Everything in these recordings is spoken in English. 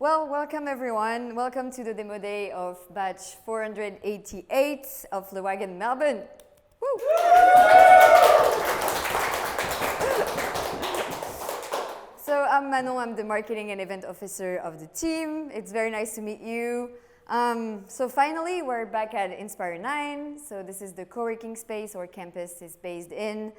Well, welcome everyone. Welcome to the demo day of batch 488 of the Wagon Melbourne. Woo! So I'm Manon, I'm the marketing and event officer of the team. It's very nice to meet you. So finally, we're back at Inspire 9. So this is the co-working space our campus is based in.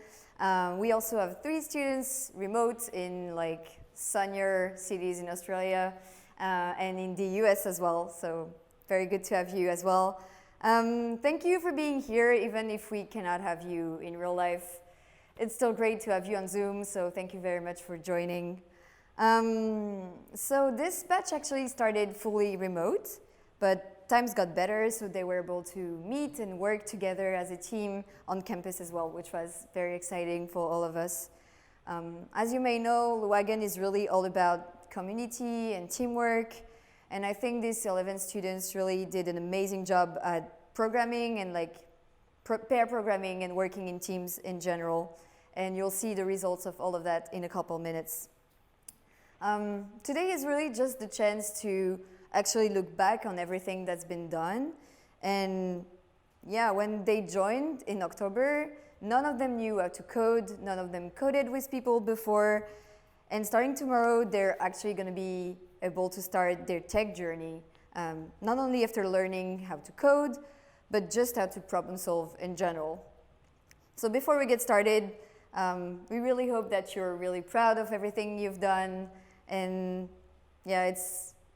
We also have 3 students remote in like sunnier cities in Australia and in the US as well. So very good to have you as well. Thank you for being here, even if we cannot have you in real life. It's still great to have you on Zoom, so thank you very much for joining. So this batch actually started fully remote, but times got better, so they were able to meet and work together as a team on campus as well, which was very exciting for all of us. As you may know, Wagon is really all about community and teamwork, and I think these 11 students really did an amazing job at programming and like pair programming and working in teams in general, and you'll see the results of all of that in a couple minutes. Today is really just the chance to actually look back on everything that's been done. And yeah, when they joined in October, none of them knew how to code, none of them coded with people before, and starting tomorrow, they're actually going to be able to start their tech journey, not only after learning how to code, but just how to problem solve in general. So before we get started, we really hope that you're really proud of everything you've done, and yeah,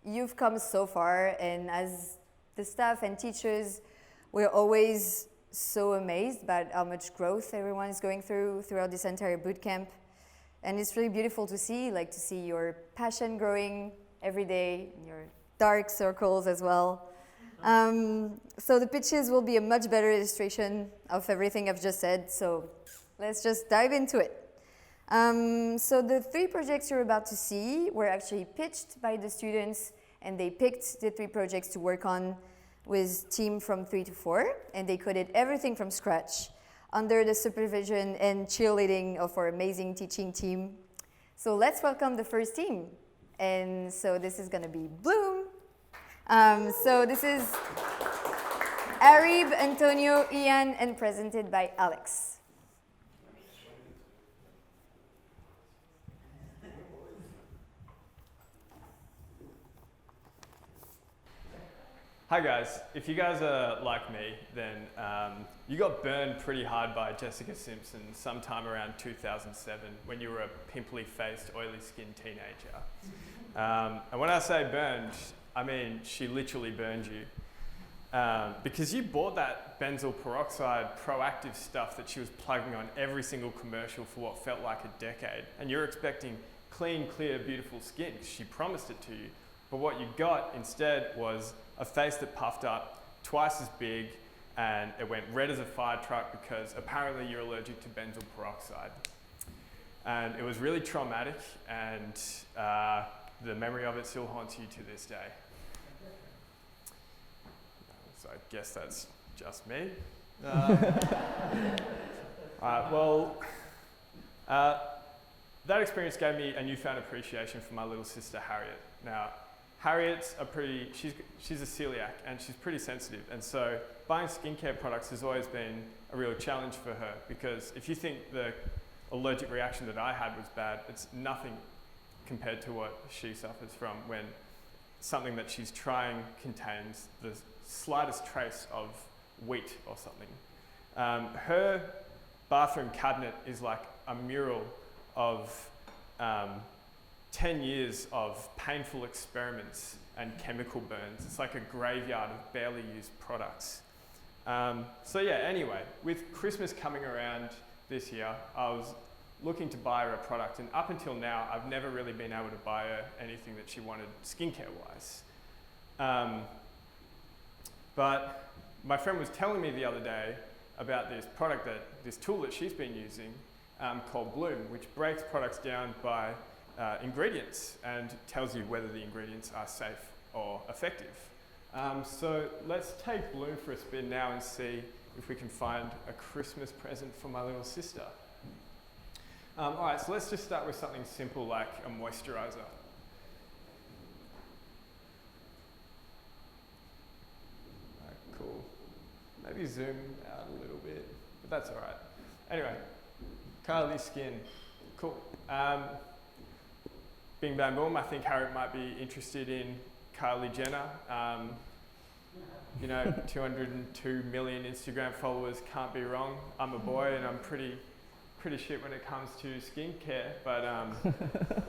you've come so far, and as the staff and teachers, we're always so amazed about how much growth everyone is going throughout this entire bootcamp. And it's really beautiful to see your passion growing every day, in your dark circles as well. So the pitches will be a much better illustration of everything I've just said, so let's just dive into it. So the 3 projects you're about to see were actually pitched by the students, and they picked the 3 projects to work on with team from 3 to 4, and they coded everything from scratch under the supervision and cheerleading of our amazing teaching team. So let's welcome the first team. And so this is gonna be Bloom. So this is Arib, Antonio, Ian, and presented by Alex. Hi guys, if you guys are like me, then you got burned pretty hard by Jessica Simpson sometime around 2007 when you were a pimply-faced, oily-skinned teenager. And when I say burned, I mean she literally burned you. Because you bought that benzoyl peroxide proactive stuff that she was plugging on every single commercial for what felt like a decade. And you're expecting clean, clear, beautiful skin because she promised it to you. But what you got instead was a face that puffed up twice as big, and it went red as a fire truck because apparently you're allergic to benzoyl peroxide. And it was really traumatic, and the memory of it still haunts you to this day. So I guess that's just me. That experience gave me a newfound appreciation for my little sister Harriet. Now, Harriet's she's a celiac and she's pretty sensitive, and so buying skincare products has always been a real challenge for her, because if you think the allergic reaction that I had was bad, it's nothing compared to what she suffers from when something that she's trying contains the slightest trace of wheat or something. Her bathroom cabinet is like a mural of 10 years of painful experiments and chemical burns. It's like a graveyard of barely used products. So yeah, anyway, with Christmas coming around this year, I was looking to buy her a product, and up until now, I've never really been able to buy her anything that she wanted skincare-wise. But my friend was telling me the other day about this tool that she's been using called Bloom, which breaks products down by ingredients and tells you whether the ingredients are safe or effective. So let's take Bloom for a spin now and see if we can find a Christmas present for my little sister. All right, so let's just start with something simple like a moisturizer. maybe zoom out a little bit, but that's all right. Anyway, Kylie skin, cool. Bing bang boom, I think Harriet might be interested in Kylie Jenner. 202 million Instagram followers, can't be wrong. I'm a boy and I'm pretty shit when it comes to skincare, but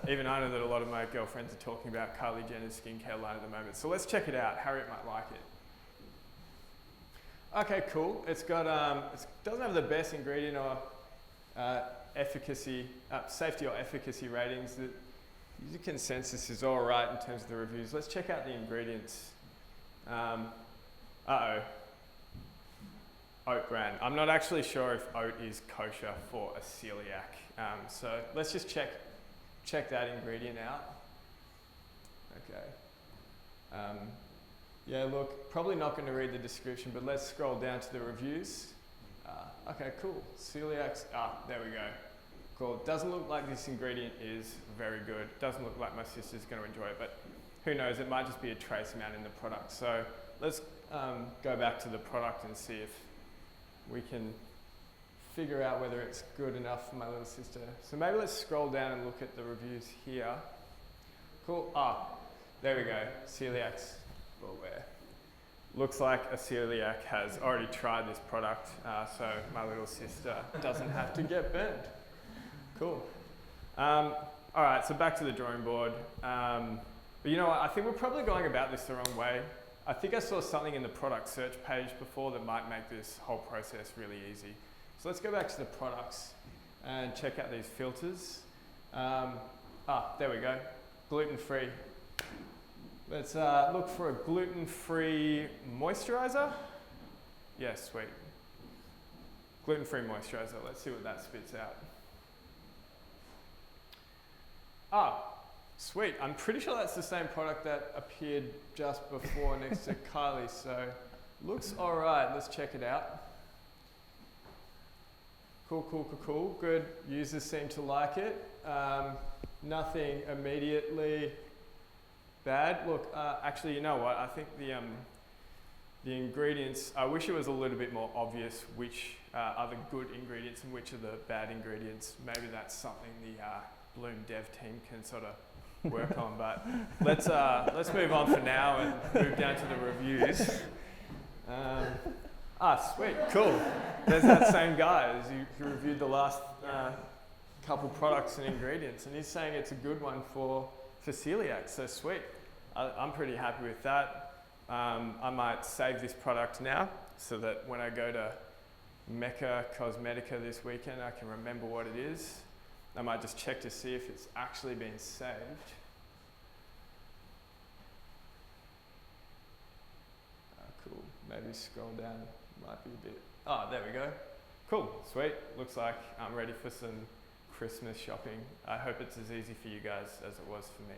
even I know that a lot of my girlfriends are talking about Kylie Jenner's skincare line at the moment. So let's check it out. Harriet might like it. Okay, cool. It's got it doesn't have the best ingredient or safety or efficacy ratings. The user consensus is all right in terms of the reviews. Let's check out the ingredients. Oat bran. I'm not actually sure if oat is kosher for a celiac. So let's just check that ingredient out. Okay. Yeah, look, probably not going to read the description, but let's scroll down to the reviews. Okay, cool. Celiacs. There we go. Cool. Doesn't look like this ingredient is very good. Doesn't look like my sister's going to enjoy it, but who knows? It might just be a trace amount in the product. So let's go back to the product and see if we can figure out whether it's good enough for my little sister. So maybe let's scroll down and look at the reviews here. Cool. There we go. Celiacs. Beware. Looks like a celiac has already tried this product, so my little sister doesn't have to get burned. Cool. All right, so back to the drawing board. But you know what? I think we're probably going about this the wrong way. I think I saw something in the product search page before that might make this whole process really easy. So let's go back to the products and check out these filters. There we go. Gluten-free. Let's look for a gluten-free moisturizer. Yeah, sweet. Gluten-free moisturizer. Let's see what that spits out. Sweet. I'm pretty sure that's the same product that appeared just before next to Kylie, so looks all right. Let's check it out. Cool. Good. Users seem to like it. Nothing immediately bad. Look, actually, you know what? I think the ingredients, I wish it was a little bit more obvious which are the good ingredients and which are the bad ingredients. Maybe that's something the Bloom dev team can sort of work on, but let's move on for now and move down to the reviews. Sweet, cool. There's that same guy who reviewed the last couple products and ingredients, and he's saying it's a good one for celiac, so sweet. I'm pretty happy with that. I might save this product now so that when I go to Mecca Cosmetica this weekend, I can remember what it is. I might just check to see if it's actually been saved. Cool. Maybe scroll down. Might be a bit. There we go. Cool. Sweet. Looks like I'm ready for some Christmas shopping. I hope it's as easy for you guys as it was for me.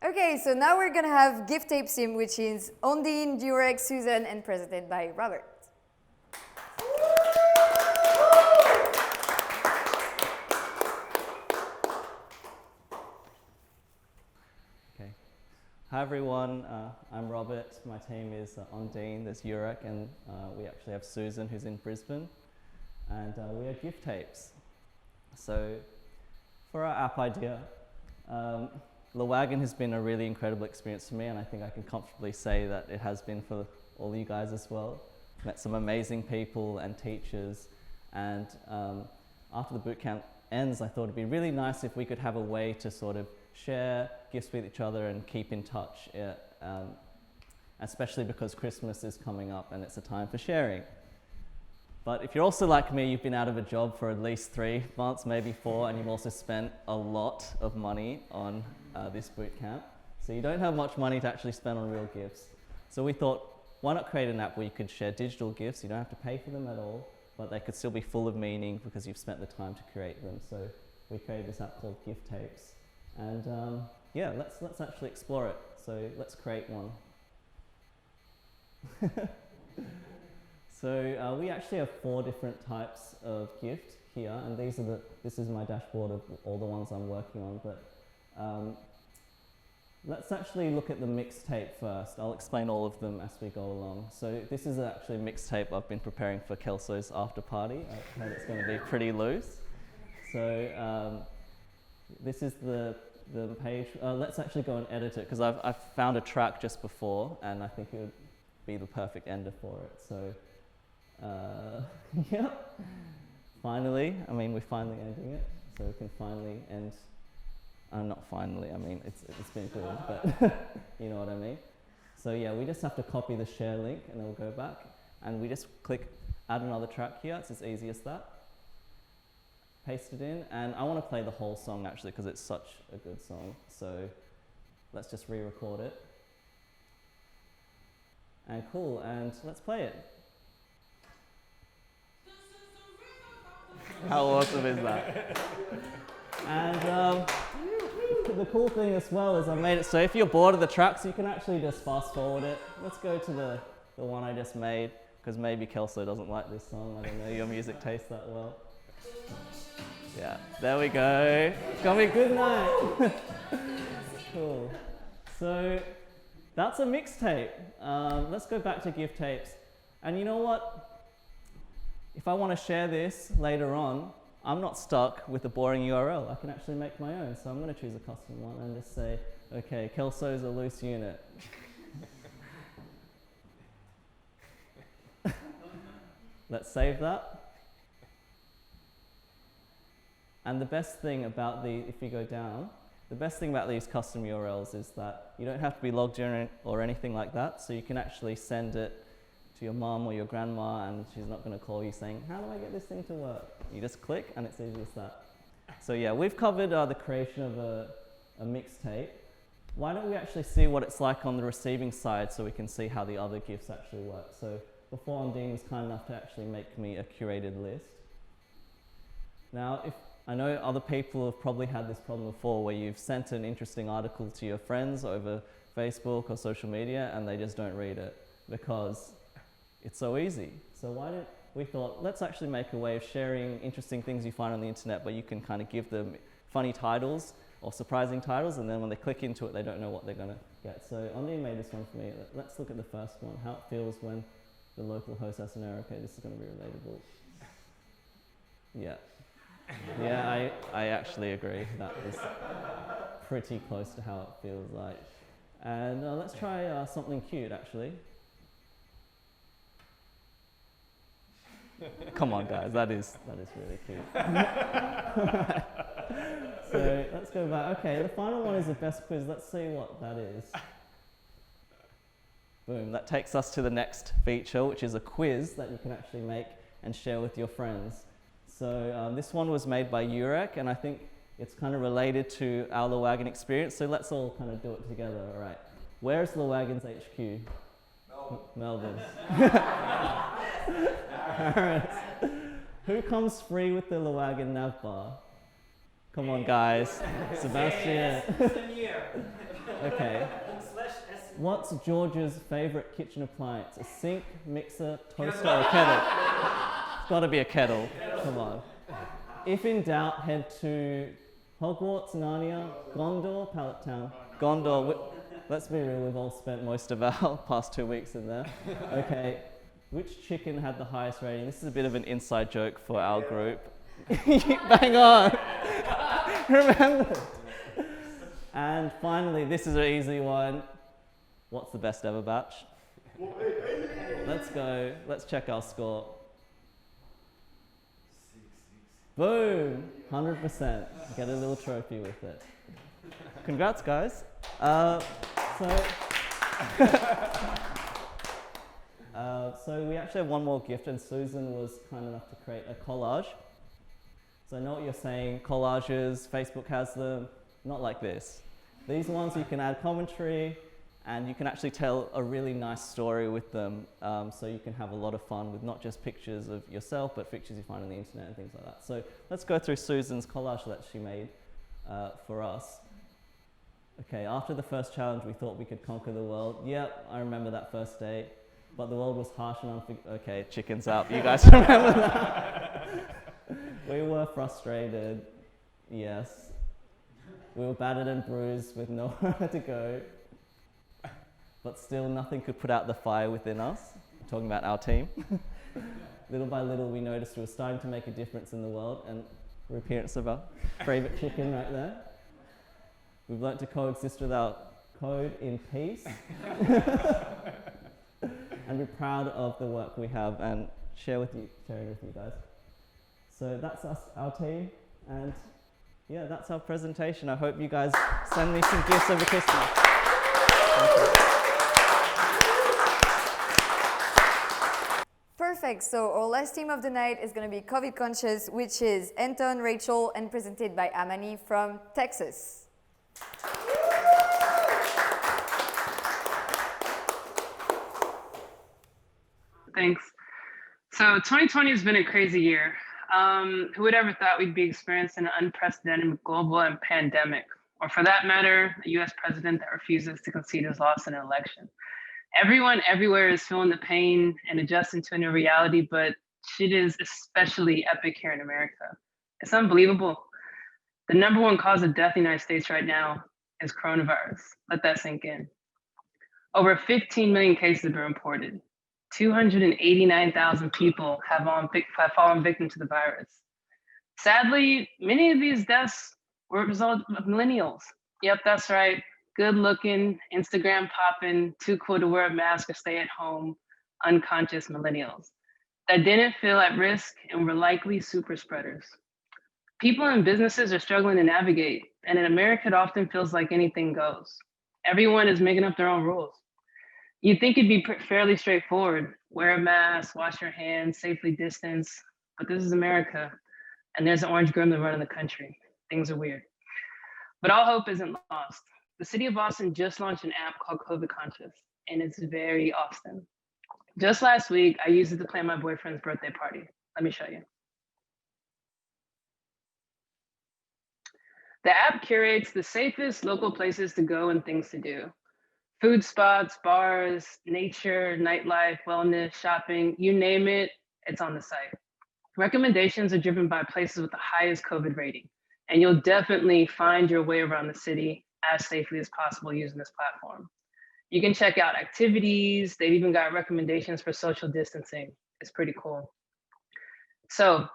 Okay, so now we're gonna have gift tape sim, which is Ondine, Jurek, Susan, and presented by Robert. Okay. Hi everyone, I'm Robert. My team is Ondine, there's Jurek, and we actually have Susan who's in Brisbane, and we are gift tapes. So for our app idea, the Wagon has been a really incredible experience for me, and I think I can comfortably say that it has been for all you guys as well. Met some amazing people and teachers, and after the bootcamp ends, I thought it'd be really nice if we could have a way to sort of share gifts with each other and keep in touch, especially because Christmas is coming up and it's a time for sharing. But if you're also like me, you've been out of a job for at least 3 months, maybe 4, and you've also spent a lot of money on this bootcamp. So you don't have much money to actually spend on real gifts. So we thought, why not create an app where you could share digital gifts? You don't have to pay for them at all, but they could still be full of meaning because you've spent the time to create them. So we created this app called Gift Tapes. And yeah, let's actually explore it. So let's create one. So we actually have 4 different types of gift here, and this is my dashboard of all the ones I'm working on. But let's actually look at the mixtape first. I'll explain all of them as we go along. So this is actually a mixtape I've been preparing for Kelso's after party. I heard it's going to be pretty loose. So this is the page. Let's actually go and edit it, because I've found a track just before, and I think it would be the perfect ender for it. So yeah, finally, I mean, we're finally ending it, so we can finally end. Not finally, I mean, it's been good, but you know what I mean. So yeah, we just have to copy the share link, and then we'll go back, and we just click add another track here. It's as easy as that. Paste it in, and I want to play the whole song actually, because it's such a good song. So let's just re-record it. And cool, and let's play it. How awesome is that? And the cool thing as well is I made it so if you're bored of the tracks, you can actually just fast forward it. Let's go to the one I just made, because maybe Kelso doesn't like this song. I don't know your music taste that well. Yeah, there we go. It's gonna be a good night. Cool. So that's a mixtape. Let's go back to gift tapes. And you know what? If I want to share this later on, I'm not stuck with a boring URL. I can actually make my own. So I'm going to choose a custom one and just say, okay, Kelso is a loose unit. Let's save that. And the best thing about if you go down, the best thing about these custom URLs is that you don't have to be logged in or anything like that. So you can actually send it to your mom or your grandma, and she's not going to call you saying, how do I get this thing to work? You just click, and it's easy as that. So yeah, we've covered the creation of a mixtape. Why don't we actually see what it's like on the receiving side, so we can see how the other gifts actually work. So before, Ondine was kind enough to actually make me a curated list. Now, I know other people have probably had this problem before, where you've sent an interesting article to your friends over Facebook or social media, and they just don't read it because it's so easy. So we thought, let's actually make a way of sharing interesting things you find on the internet, but you can kind of give them funny titles or surprising titles, and then when they click into it, they don't know what they're going to get. So Ondine made this one for me. Let's look at the first one, how it feels when the local host has an error. Okay, this is going to be relatable. Yeah. Yeah, I actually agree. That is pretty close to how it feels like. And let's try something cute, actually. Come on, guys, that is really cute. So let's go back. Okay, the final one is the best quiz. Let's see what that is. Boom, that takes us to the next feature, which is a quiz that you can actually make and share with your friends. So this one was made by Urek, and I think it's kind of related to our Le Wagon experience. So let's all kind of do it together. All right. Where's Le Wagon's HQ? Melbourne. Alright. Who comes free with the Le Wagon nav bar? Come on, guys. Sebastian. Okay. What's George's favourite kitchen appliance? A sink, mixer, toaster, or a kettle? It's got to be a kettle. Come on. If in doubt, head to Hogwarts, Narnia, Gondor, Pallet Town. Gondor. Let's be real, we've all spent most of our past 2 weeks in there. Okay. Which chicken had the highest rating? This is a bit of an inside joke for our group. Bang on! Remember. And finally, this is an easy one. What's the best ever batch? Let's go. Let's check our score. Boom! 100%. Get a little trophy with it. Congrats, guys. So we actually have one more gift, and Susan was kind enough to create a collage. So I know what you're saying, collages, Facebook has them, not like this. These ones you can add commentary, and you can actually tell a really nice story with them, so you can have a lot of fun with not just pictures of yourself, but pictures you find on the internet and things like that. So let's go through Susan's collage that she made for us. Okay, after the first challenge, we thought we could conquer the world. Yep, I remember that first day. but the world was harsh and okay, chickens up. You guys remember that? We were frustrated, yes. We were battered and bruised with nowhere to go. But still, nothing could put out the fire within us. I'm talking about our team. Little by little, we noticed we were starting to make a difference in the world, and the appearance of our favourite chicken right there. We've learnt to coexist with our code in peace. And be proud of the work we have and share it with you guys. So that's us, our team, and yeah, that's our presentation. I hope you guys send me some gifts over Christmas. Perfect. So our last team of the night is going to be COVID Conscious, which is Anton, Rachel, and presented by Amani from Texas. Thanks. So 2020 has been a crazy year. Who would ever thought we'd be experiencing an unprecedented global pandemic, or for that matter, a US president that refuses to concede his loss in an election? Everyone everywhere is feeling the pain and adjusting to a new reality, but shit is especially epic here in America. It's unbelievable. The #1 cause of death in the United States right now is coronavirus. Let that sink in. Over 15 million cases have been reported. 289,000 people have fallen victim to the virus. Sadly, many of these deaths were a result of millennials. Yep, that's right. Good looking, Instagram popping, too cool to wear a mask or stay at home, unconscious millennials that didn't feel at risk and were likely super spreaders. People and businesses are struggling to navigate, and in America, it often feels like anything goes. Everyone is making up their own rules. You'd think it'd be fairly straightforward. Wear a mask, wash your hands, safely distance, but this is America, and there's an orange gremlin running the country. Things are weird. But all hope isn't lost. The city of Boston just launched an app called COVID Conscious, and it's very awesome. Just last week, I used it to plan my boyfriend's birthday party. Let me show you. The app curates the safest local places to go and things to do. Food spots, bars, nature, nightlife, wellness, shopping, you name it, it's on the site. Recommendations are driven by places with the highest COVID rating, and you'll definitely find your way around the city as safely as possible using this platform. You can check out activities. They've even got recommendations for social distancing. It's pretty cool. So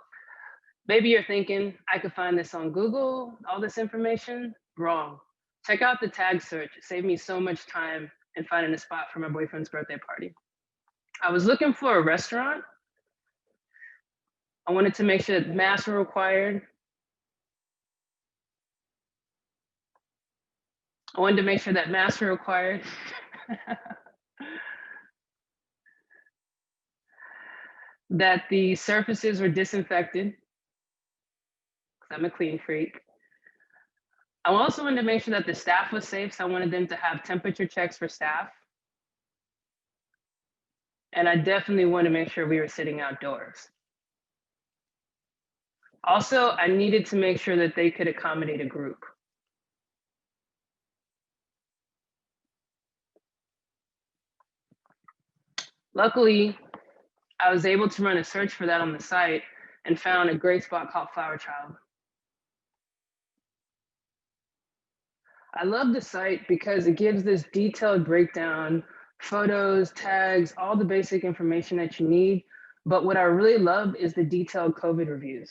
maybe you're thinking, I could find this on Google, all this information. Wrong. Check out the tag search. It saved me so much time in finding a spot for my boyfriend's birthday party. I was looking for a restaurant. I wanted to make sure that masks were required. That the surfaces were disinfected, because I'm a clean freak. I also wanted to make sure that the staff was safe, so I wanted them to have temperature checks for staff. And I definitely wanted to make sure we were sitting outdoors. Also, I needed to make sure that they could accommodate a group. Luckily, I was able to run a search for that on the site and found a great spot called Flower Child. I love the site because it gives this detailed breakdown, photos, tags, all the basic information that you need. But what I really love is the detailed COVID reviews.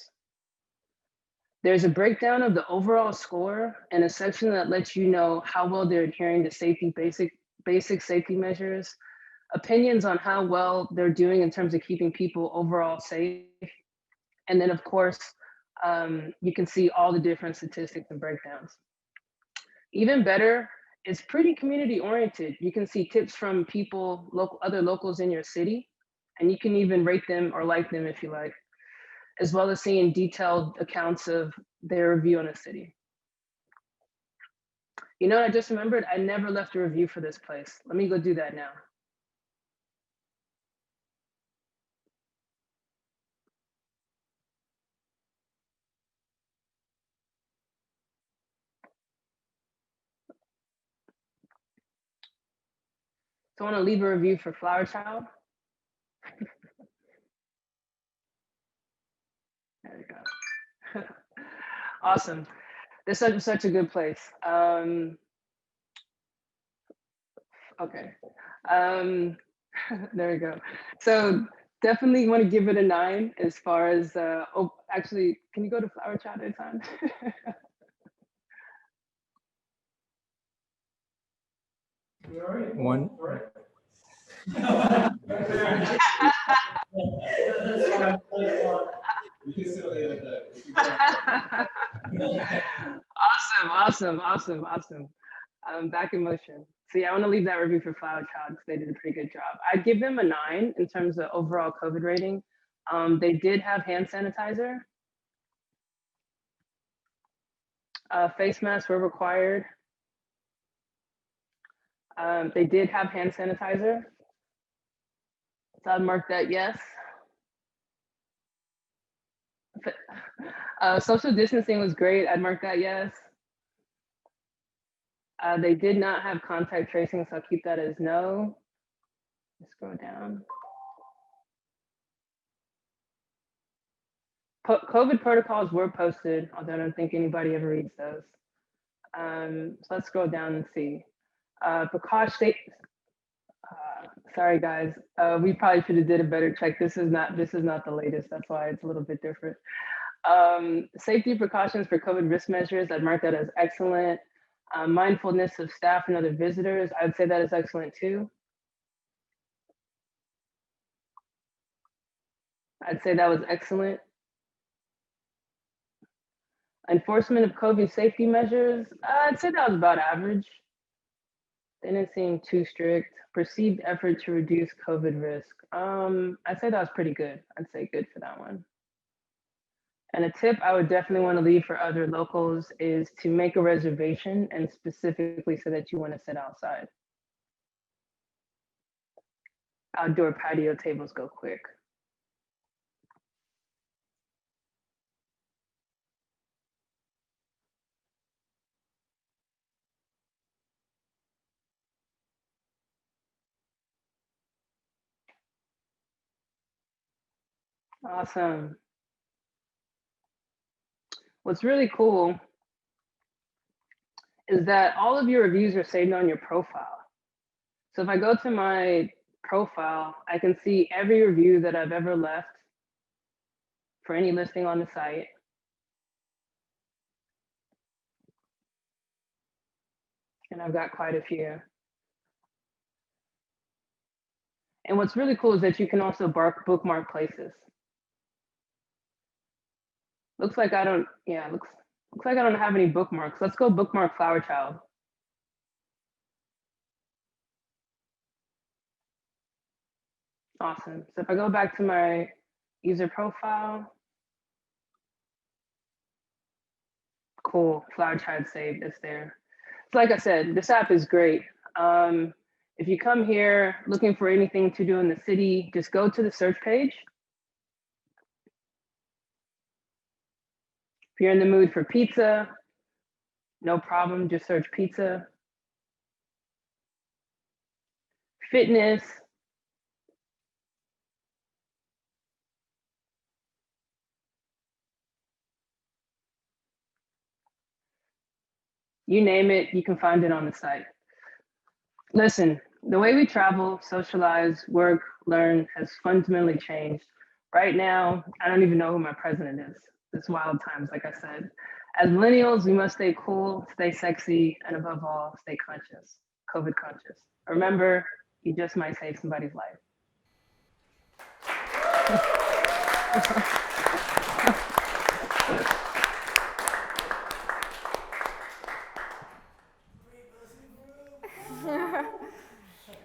There's a breakdown of the overall score and a section that lets you know how well they're adhering to basic safety measures, opinions on how well they're doing in terms of keeping people overall safe. And then of course, you can see all the different statistics and breakdowns. Even better, it's pretty community oriented. You can see tips from people, other locals in your city, and you can even rate them or like them if you like, as well as seeing detailed accounts of their review on a city. You know, I just remembered I never left a review for this place. Let me go do that now. So I want to leave a review for Flower Child. There we go. Awesome. This is such a good place. Okay. There we go. So definitely want to give it a 9 as far as, oh, actually, can you go to Flower Child at a time? One. Awesome. Back in motion. So yeah, I want to leave that review for Flower Child because they did a pretty good job. I'd give them a 9 in terms of overall COVID rating. They did have hand sanitizer. Face masks were required. They did have hand sanitizer. So I'd mark that yes. Social distancing was great. I'd mark that yes. They did not have contact tracing, so I'll keep that as no. Let's scroll down. COVID protocols were posted, although I don't think anybody ever reads those. So let's scroll down and see. Sorry guys, we probably should have did a better check. This is not the latest. That's why it's a little bit different. Safety precautions for COVID risk measures, I'd mark that as excellent. Mindfulness of staff and other visitors, I'd say that is excellent too. I'd say that was excellent. Enforcement of COVID safety measures, I'd say that was about average. They didn't seem too strict. Perceived effort to reduce COVID risk. I'd say that was pretty good. I'd say good for that one. And a tip I would definitely want to leave for other locals is to make a reservation, and specifically so that you want to sit outside. Outdoor patio tables go quick. Awesome. What's really cool is that all of your reviews are saved on your profile. So if I go to my profile, I can see every review that I've ever left for any listing on the site. And I've got quite a few. And what's really cool is that you can also bookmark places. Looks like I don't have any bookmarks. Let's go bookmark Flower Child. Awesome. So if I go back to my user profile, cool, Flower Child saved, it's there. So like I said, this app is great. If you come here looking for anything to do in the city, just go to the search page. If you're in the mood for pizza, no problem, just search pizza. Fitness. You name it, you can find it on the site. Listen, the way we travel, socialize, work, learn has fundamentally changed. Right now, I don't even know who my president is. It's wild times, like I said. As millennials, we must stay cool, stay sexy, and above all, stay conscious, COVID conscious. Remember, you just might save somebody's life.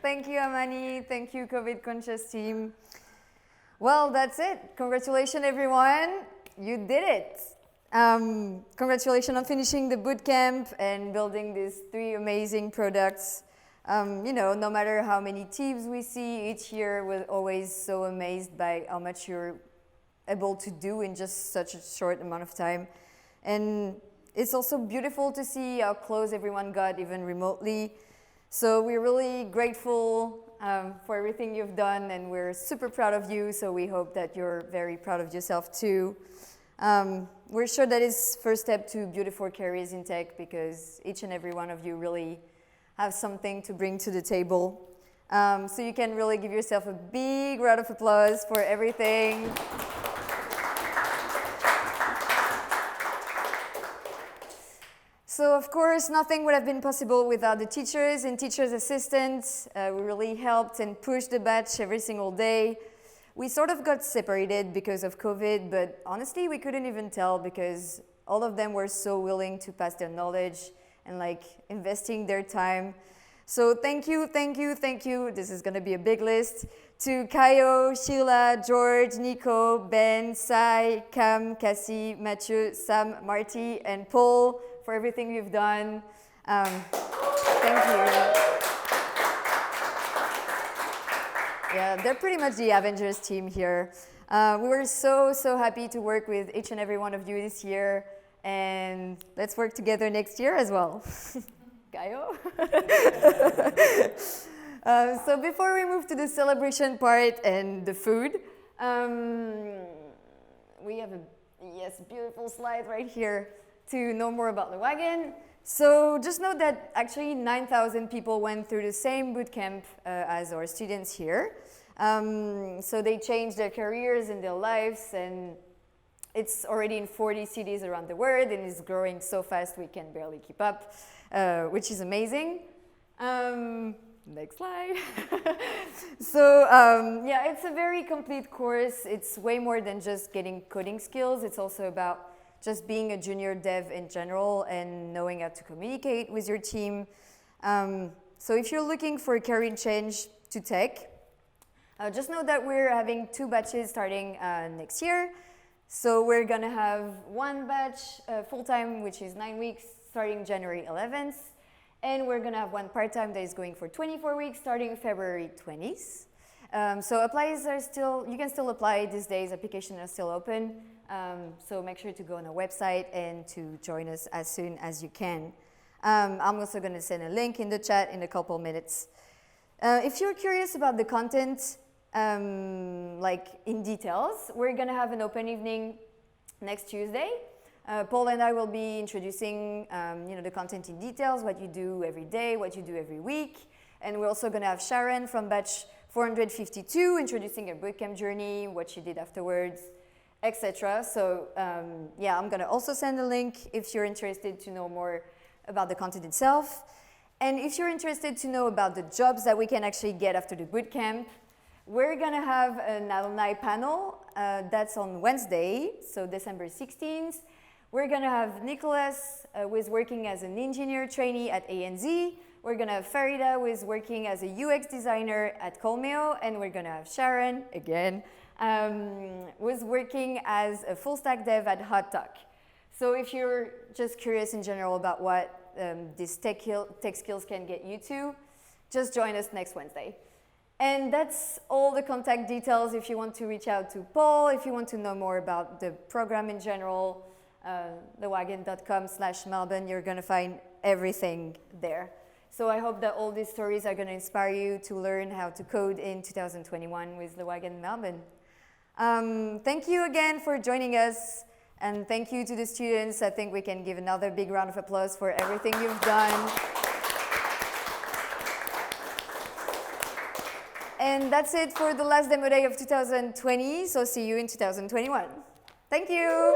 Thank you, Amani. Thank you, COVID conscious team. Well, that's it. Congratulations, everyone. You did it. Congratulations on finishing the bootcamp and building these 3 amazing products. No matter how many teams we see each year, we're always so amazed by how much you're able to do in just such a short amount of time. And it's also beautiful to see how close everyone got, even remotely. So we're really grateful for everything you've done, and we're super proud of you, so we hope that you're very proud of yourself too. We're sure that is first step to beautiful careers in tech, because each and every one of you really have something to bring to the table. So you can really give yourself a big round of applause for everything. So of course, nothing would have been possible without the teachers and teachers' assistants. We really helped and pushed the batch every single day. We sort of got separated because of COVID, but honestly, we couldn't even tell because all of them were so willing to pass their knowledge and like investing their time. So thank you, thank you, thank you. This is gonna be a big list. To Kayo, Sheila, George, Nico, Ben, Sai, Cam, Cassie, Mathieu, Sam, Marty, and Paul for everything you've done. Thank you. Yeah, they're pretty much the Avengers team here. We were so happy to work with each and every one of you this year, and let's work together next year as well. Gaio? So before we move to the celebration part and the food, we have a beautiful slide right here to know more about the wagon. So just know that actually 9,000 people went through the same bootcamp as our students here. So they changed their careers and their lives, and it's already in 40 cities around the world, and it's growing so fast we can barely keep up, which is amazing. Next slide. So yeah, it's a very complete course. It's way more than just getting coding skills. It's also about just being a junior dev in general and knowing how to communicate with your team. So if you're looking for a career change to tech, just know that we're having 2 batches starting next year. So we're gonna have one batch full-time, which is 9 weeks, starting January 11th. And we're gonna have one part-time that is going for 24 weeks, starting February 20th. So applies are still, you can still apply these days, applications are still open. So make sure to go on our website and to join us as soon as you can. I'm also gonna send a link in the chat in a couple minutes. If you're curious about the content, like in details, we're gonna have an open evening next Tuesday. Paul and I will be introducing the content in details, what you do every day, what you do every week. And we're also gonna have Sharon from batch 452 introducing her bootcamp journey, what she did afterwards, etc. So yeah, I'm gonna also send a link if you're interested to know more about the content itself. And if you're interested to know about the jobs that we can actually get after the bootcamp, we're gonna have an alumni panel that's on Wednesday, so December 16th. We're gonna have Nicholas, who is working as an engineer trainee at ANZ. We're gonna have Farida, who is working as a UX designer at Colmeo, and we're gonna have Sharon, again, who is working as a full stack dev at Hot Talk. So if you're just curious in general about what these tech skills can get you to, just join us next Wednesday. And that's all the contact details if you want to reach out to Paul, if you want to know more about the program in general, thewagon.com/Melbourne, you're gonna find everything there. So I hope that all these stories are gonna inspire you to learn how to code in 2021 with The Wagon Melbourne. Thank you again for joining us, and thank you to the students. I think we can give another big round of applause for everything you've done. And that's it for the last demo day of 2020, so see you in 2021. Thank you.